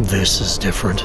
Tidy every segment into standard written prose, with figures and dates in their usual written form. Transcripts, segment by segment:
This is different.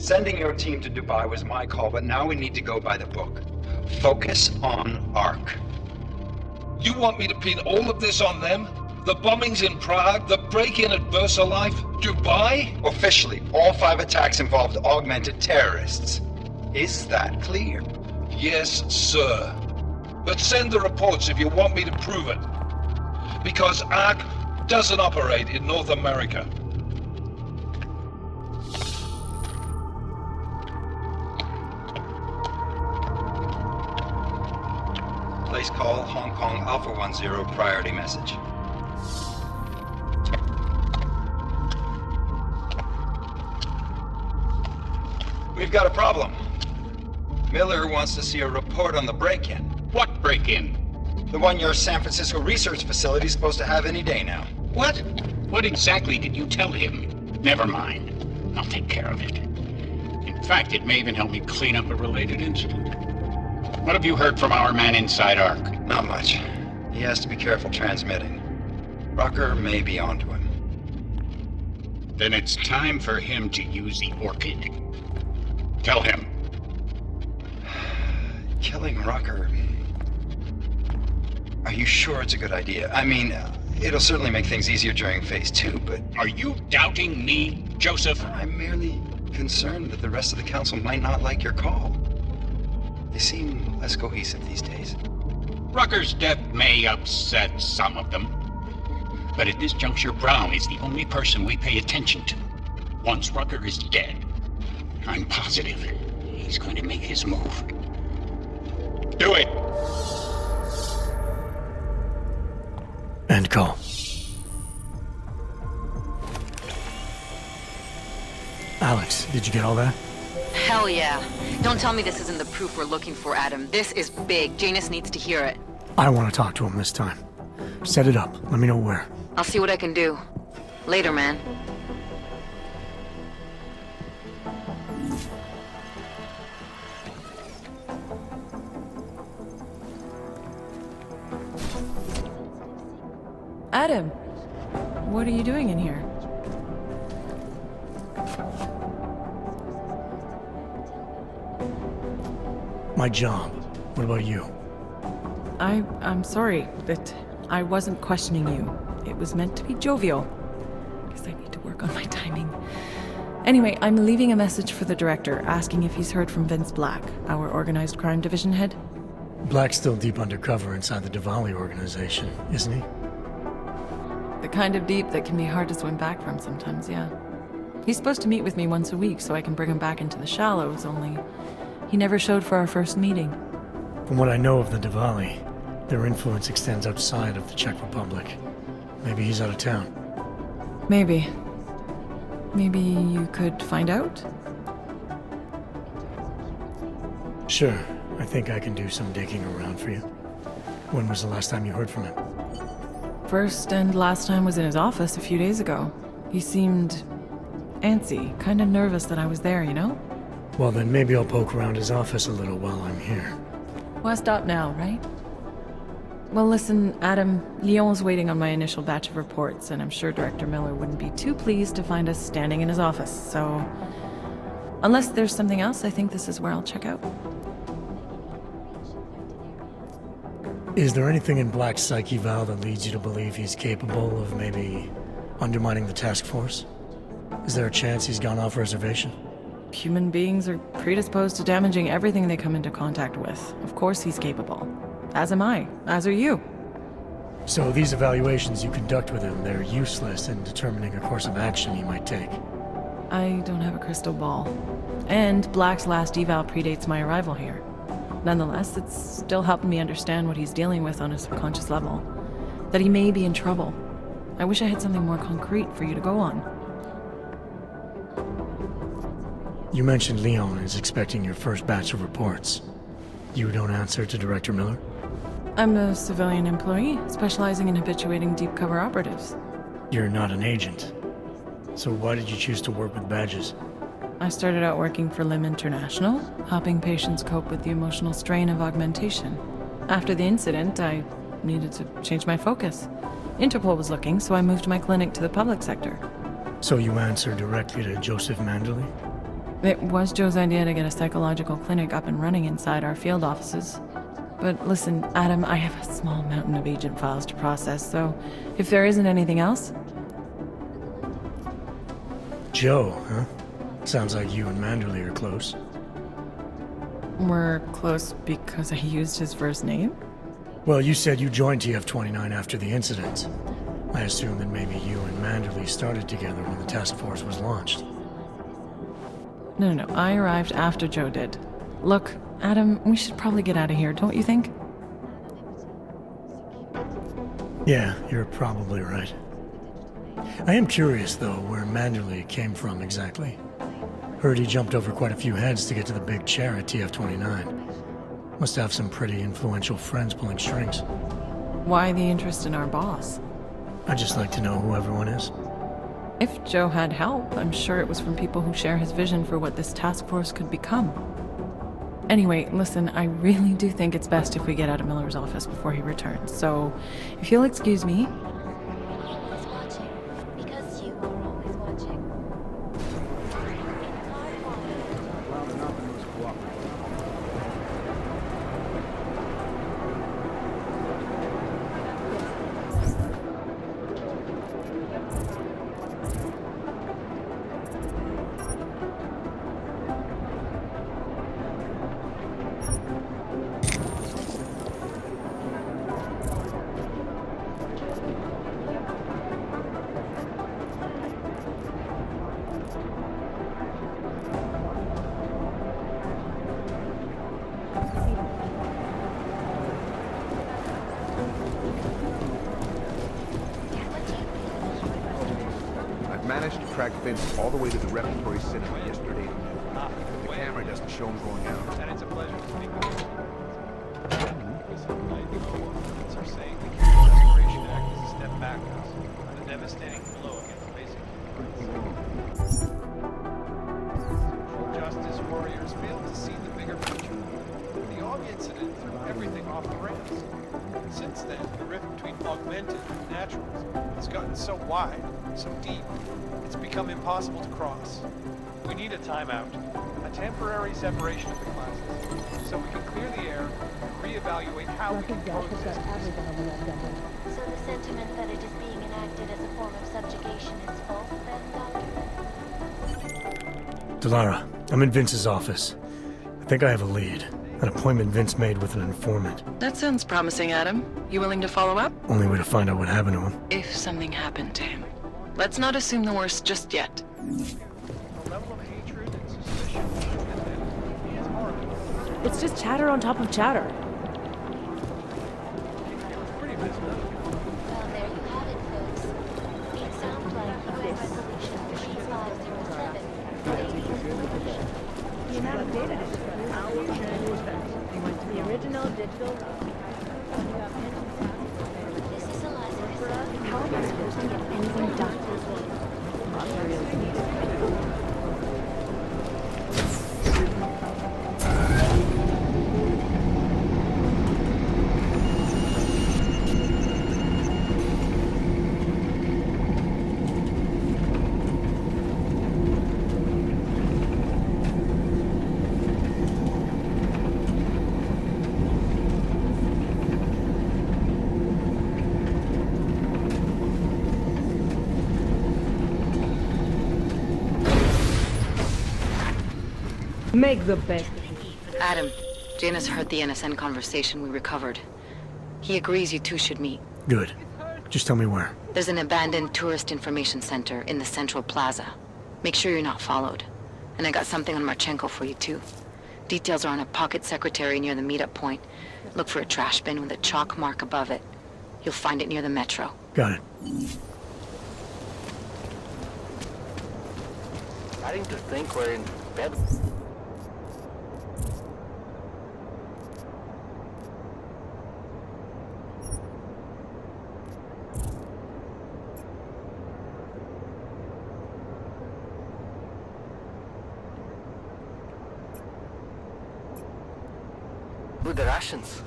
Sending your team to Dubai was my call, but now we need to go by the book. Focus on ARC. You want me to pin all of this on them? The bombings in Prague, the break-in at VersaLife, Dubai? Officially, all 5 attacks involved augmented terrorists. Is that clear? Yes, sir. But send the reports if you want me to prove it. Because ARC doesn't operate in North America. Place call, Hong Kong Alpha 10, priority message. We've got a problem. Miller wants to see a report on the break-in. What break-in? The one your San Francisco research facility is supposed to have any day now. What? What exactly did you tell him? Never mind. I'll take care of it. In fact, it may even help me clean up a related incident. What have you heard from our man inside ARC? Not much. He has to be careful transmitting. Rucker may be onto him. Then it's time for him to use the Orchid. Tell him. Killing Rucker. Are you sure it's a good idea? I mean, it'll certainly make things easier during Phase 2, but... Are you doubting me, Joseph? I'm merely concerned that the rest of the Council might not like your call. They seem less cohesive these days. Rucker's death may upset some of them. But at this juncture, Brown is the only person we pay attention to. Once Rucker is dead, I'm positive he's going to make his move. Do it! End call. Alex, did you get all that? Hell yeah. Don't tell me this isn't the proof we're looking for, Adam. This is big. Janus needs to hear it. I want to talk to him this time. Set it up. Let me know where. I'll see what I can do. Later, man. Adam, what are you doing in here? My job. What about you? I'm sorry, but I wasn't questioning you. It was meant to be jovial. Guess I need to work on my timing. Anyway, I'm leaving a message for the director, asking if he's heard from Vince Black, our organized crime division head. Black's still deep undercover inside the Diwali organization, isn't he? The kind of deep that can be hard to swim back from sometimes, yeah. He's supposed to meet with me once a week so I can bring him back into the shallows, only he never showed for our first meeting. From what I know of the Diwali, their influence extends outside of the Czech Republic. Maybe he's out of town. Maybe. Maybe you could find out? Sure. I think I can do some digging around for you. When was the last time you heard from him? First and last time was in his office a few days ago. He seemed antsy, kind of nervous that I was there, you know? Well, then maybe I'll poke around his office a little while I'm here. Why stop now, right? Well, listen, Adam, Lyon's waiting on my initial batch of reports, and I'm sure Director Miller wouldn't be too pleased to find us standing in his office, so... Unless there's something else, I think this is where I'll check out. Is there anything in Black's psyche, Val, that leads you to believe he's capable of maybe undermining the task force? Is there a chance he's gone off reservation? Human beings are predisposed to damaging everything they come into contact with. Of course he's capable. As am I. As are you. So these evaluations you conduct with him, they're useless in determining a course of action he might take. I don't have a crystal ball. And Black's last eval predates my arrival here. Nonetheless, it's still helping me understand what he's dealing with on a subconscious level. That he may be in trouble. I wish I had something more concrete for you to go on. You mentioned Leon is expecting your first batch of reports. You don't answer to Director Miller? I'm a civilian employee, specializing in habituating deep cover operatives. You're not an agent. So why did you choose to work with badges? I started out working for LIM International, helping patients cope with the emotional strain of augmentation. After the incident, I needed to change my focus. Interpol was looking, so I moved my clinic to the public sector. So you answer directly to Joseph Mandley? It was Joe's idea to get a psychological clinic up and running inside our field offices. But listen, Adam, I have a small mountain of agent files to process, so if there isn't anything else... Joe, huh? Sounds like you and Manderley are close. We're close because I used his first name? Well, you said you joined TF-29 after the incident. I assume that maybe you and Manderley started together when the task force was launched. No, I arrived after Joe did. Look, Adam, we should probably get out of here, don't you think? Yeah, you're probably right. I am curious, though, where Manderley came from exactly. Heard he jumped over quite a few heads to get to the big chair at TF-29. Must have some pretty influential friends pulling strings. Why the interest in our boss? I'd just like to know who everyone is. If Joe had help, I'm sure it was from people who share his vision for what this task force could become. Anyway, listen, I really do think it's best if we get out of Miller's office before he returns, so if you'll excuse me... Always watching, because you are always watching. Managed to track Vince all the way to the repertory cinema yesterday. The camera doesn't show him going out. And it's a pleasure to speak with you. Are saying the Cuban Restoration Act is a step backwards on a devastating blow against basic human rights. Justice warriors fail to see the bigger picture. The Og incident threw everything off the rails. Since then, the rift between augmented and naturalism has gotten so wide, so deep, it's become impossible to cross. We need a timeout, a temporary separation of the classes, so we can clear the air and reevaluate how we can coexist. So the sentiment that it is being enacted as a form of subjugation is false, then, Doctor? Delara, I'm in Vince's office. I think I have a lead. An appointment Vince made with an informant. That sounds promising, Adam. You willing to follow up? Only way to find out what happened to him. If something happened to him. Let's not assume the worst just yet. The level of hatred and suspicion is horrible. It's just chatter on top of chatter. Pretty busy. Well, there you have it, folks. It sounds like UN Resolution 3507. The amount of data the original digital. This is Eliza. How am I supposed to get anything done? Make the best. Adam, Janus heard the NSN conversation we recovered. He agrees you two should meet. Good. Just tell me where. There's an abandoned tourist information center in the central plaza. Make sure you're not followed. And I got something on Marchenko for you too. Details are on a pocket secretary near the meetup point. Look for a trash bin with a chalk mark above it. You'll find it near the metro. Got it. Starting to think we're in bed. With the Russians.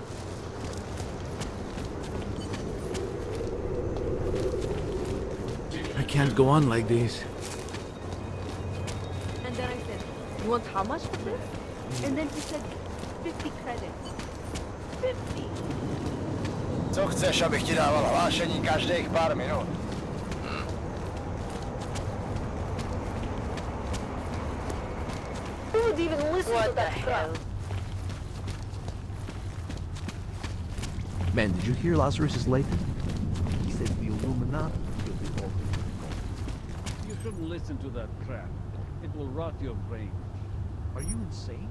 I can't go on like this. And then I said, You want how much for this? And then he said 50 credits. 50! Co chceš, abych ti dával hlášení každých pár minut? Who would even listen to that crap? Man, did you hear Lazarus is late? He said the Illuminati killed the Organ. You shouldn't listen to that crap. It will rot your brain. Are you insane?